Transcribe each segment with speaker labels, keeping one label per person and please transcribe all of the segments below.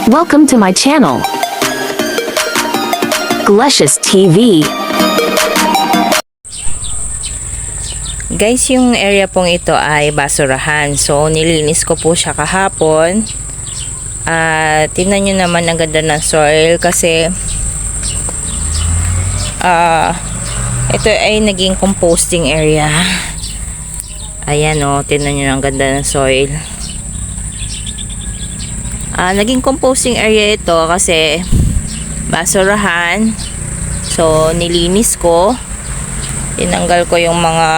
Speaker 1: Welcome to my channel, Glecious TV.
Speaker 2: Guys, yung area pong ito ay basurahan. So, nilinis ko po siya kahapon. Tingnan nyo naman ang ganda ng soil kasi ito ay naging composting area. Ayan o, tingnan nyo ang ganda ng soil. Naging composting area ito kasi basurahan. So, nilinis ko. Tinanggal ko yung mga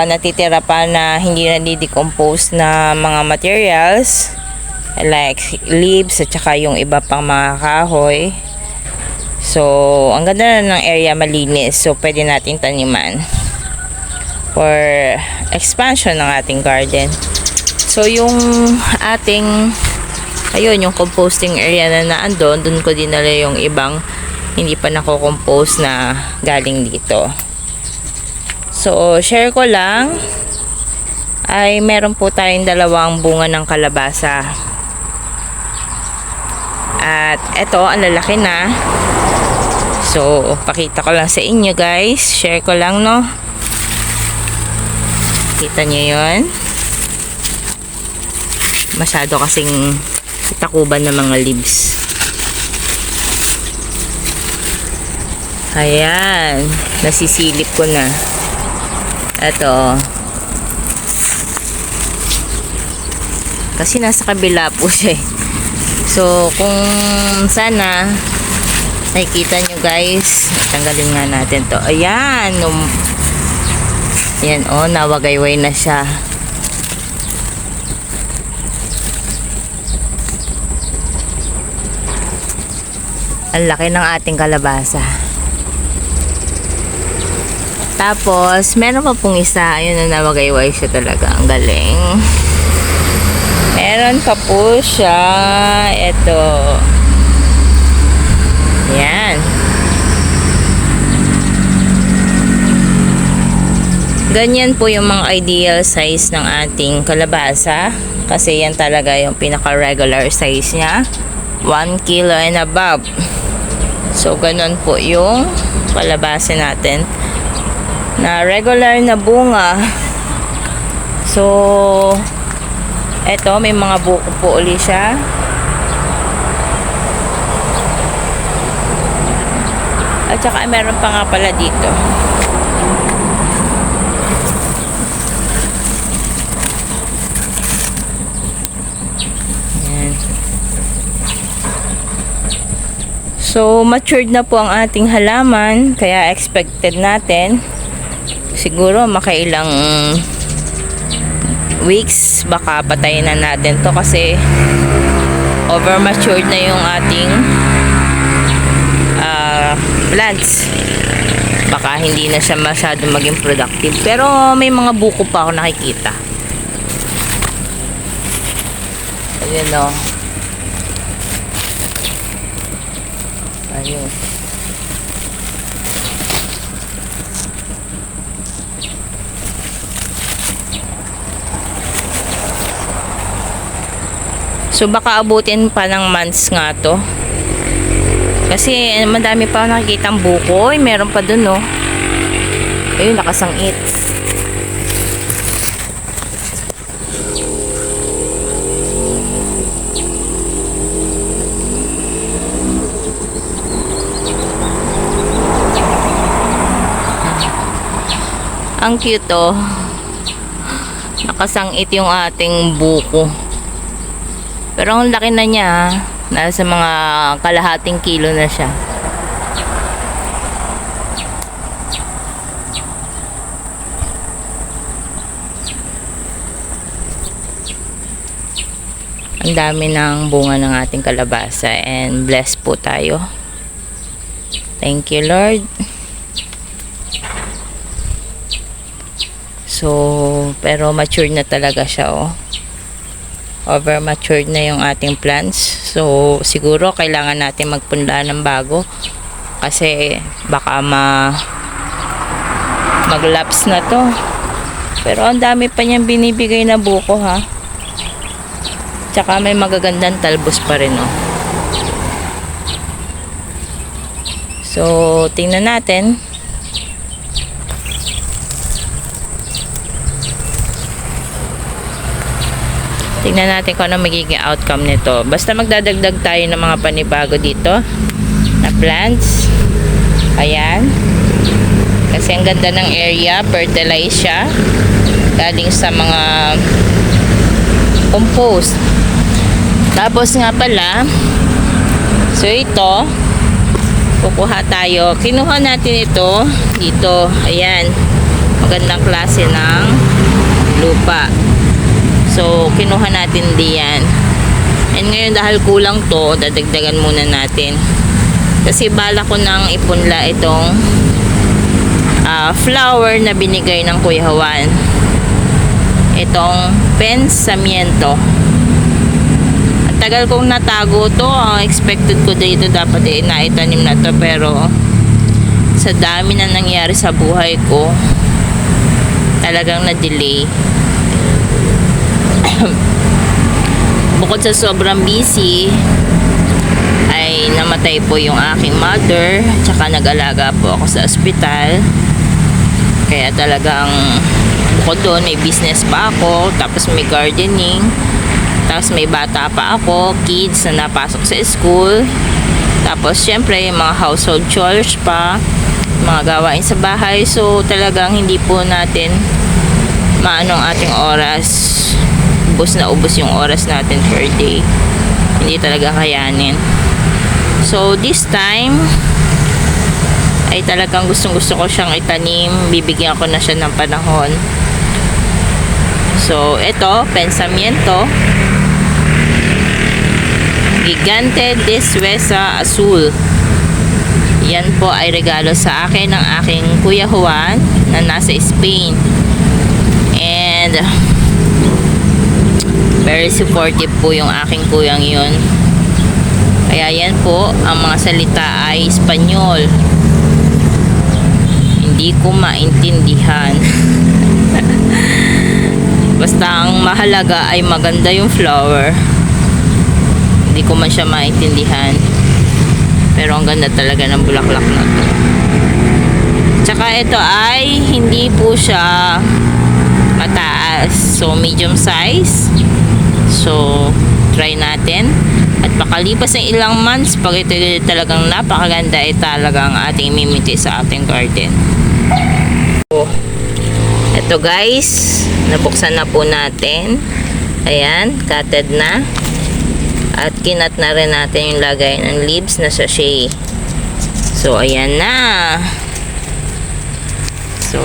Speaker 2: natitira pa na hindi na decompose na mga materials like leaves at saka yung iba pang mga kahoy. So, ang ganda na ng area, malinis. So, pwede nating taniman for expansion ng ating garden. So, yung ating yung composting area na naandun, dun ko dinala yung ibang hindi pa nako-compose na galing dito. So, share ko lang ay meron po tayong dalawang bunga ng kalabasa. At eto, ang lalaki na. So, pakita ko lang sa inyo guys. Share ko lang, no? Kita nyo yun? Masyado kasing takuban ng mga leaves. Ayan, nasisilip ko na. Ito. Kasi nasa kabila po siya. So, kung sana nakikita nyo guys, tanggalin nga natin to. Ayan. Ayan, nawagayway na siya. Ang laki ng ating kalabasa. Tapos, meron pa pong isa. Ayun na, nawagayway siya talaga. Ang galing. Meron pa po siya. Ito. Yan. Ganyan po yung mga ideal size ng ating kalabasa. Kasi yan talaga yung pinaka-regular size niya. 1 kilo and above. So, ganun po yung kalabasa natin. Na regular na bunga. So, eto, may mga buko po uli siya. At saka meron pa nga pala dito. Ayan. So, matured na po ang ating halaman. Kaya expected natin siguro makailang weeks baka patayin na natin to kasi over matured na yung ating plants. Baka hindi na siya masyado maging productive, pero may mga buko pa ako nakikita. Ayun o. Ayun. So, baka abutin pa ng months nga to. Kasi, madami pa nakikitang buko. Ay, meron pa dun, no. Ayun, nakasangit. Ang cute, oh. Nakasangit yung ating buko. Pero ang laki na niya, nasa mga kalahating kilo na siya. Ang dami ng bunga ng ating kalabasa and blessed po tayo. Thank you, Lord. So, pero mature na talaga siya, oh. Over matured na yung ating plants. So, siguro kailangan natin magpunla ng bago kasi baka mag-lapse na to. Pero ang dami pa niyang binibigay na buko, ha. Tsaka may magagandang talbos pa rin, oh. So, tingnan natin. Tingnan natin kung ano magiging outcome nito. Basta magdadagdag tayo ng mga panibago dito na plants. Ayan. Kasi ang ganda ng area, fertilize siya. Galing sa mga compost. Tapos nga pala, so ito, kukuha tayo. Kinuha natin ito dito. Ayan. Magandang klase ng lupa. So, kinuha natin diyan. And ngayon dahil kulang to, dadagdagan muna natin. Kasi bala ko nang ipunla itong flower na binigay ng Kuya Juan. Itong pensamiento. At tagal kong natago to. Expected ko dito dapat naitanim na to. Pero sa dami na nangyari sa buhay ko, talagang na-delay. Bukod sa sobrang busy, ay namatay po yung aking mother, tsaka nag-alaga po ako sa ospital. Kaya talagang bukod doon may business pa ako, tapos may gardening, tapos may bata pa ako, kids na napasok sa school, tapos syempre yung mga household chores pa, mga gawain sa bahay. So talagang hindi po natin maano ang ating oras. Ubus na ubus yung oras natin per day. Hindi talaga kayanin. So this time ay talagang gustong gusto ko siyang itanim. Bibigyan ko na siya ng panahon. So ito, pensamiento Gigante de Sueza Azul. Yan po ay regalo sa akin ng aking Kuya Juan na nasa Spain. And very supportive po yung aking kuyang yun. Kaya yan po, ang mga salita ay Espanyol. Hindi ko maintindihan. Basta ang mahalaga ay maganda yung flower. Hindi ko man siya maintindihan. Pero ang ganda talaga ng bulaklak na to. Tsaka ito ay hindi po siya mataas. So medium size. So, try natin. At pakalipas ng ilang months, pag ito talagang napakaganda, ay talagang ating mimiti sa ating garden. So, ito guys, nabuksan na po natin. Ayan, cutted na. At kinat na rin natin yung lagay ng leaves na sachet. So, ayan na. So,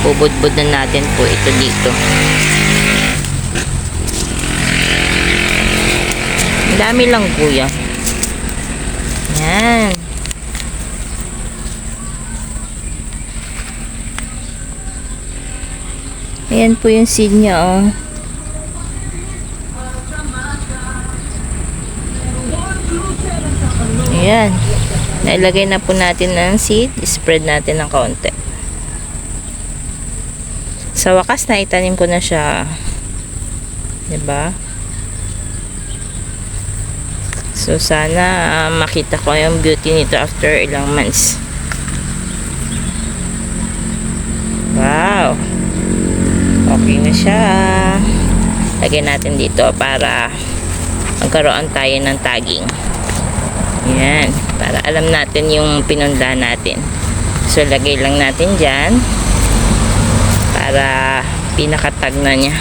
Speaker 2: bubud-bud na natin po ito dito. Dami lang kuya. Yan. Ayan po yung seed niya, oh. Ayan. Nailagay na po natin ng seed. Spread natin ng kaunti. Sa wakas, naitanim ko na siya. Diba? So, sana makita ko yung beauty nito after ilang months. Wow! Okay na siya. Lagyan natin dito para magkaroon tayo ng tagging. Yan. Para alam natin yung pinunda natin. So, lagay lang natin dyan para pinakatag na niya.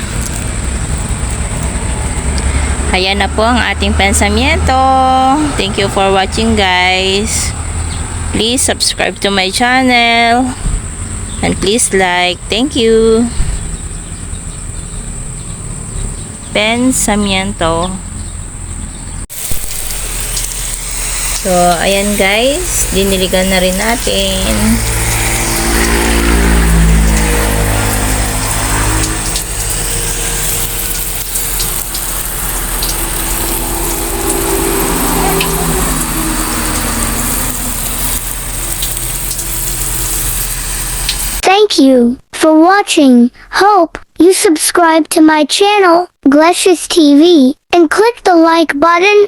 Speaker 2: Ayan na po ang ating pensamiento. Thank you for watching guys. Please subscribe to my channel. And please like. Thank you. Pensamiento. So, ayan guys. Diniligan na rin natin.
Speaker 3: Thank you for watching. Hope you subscribe to my channel, Glecious TV, and click the like button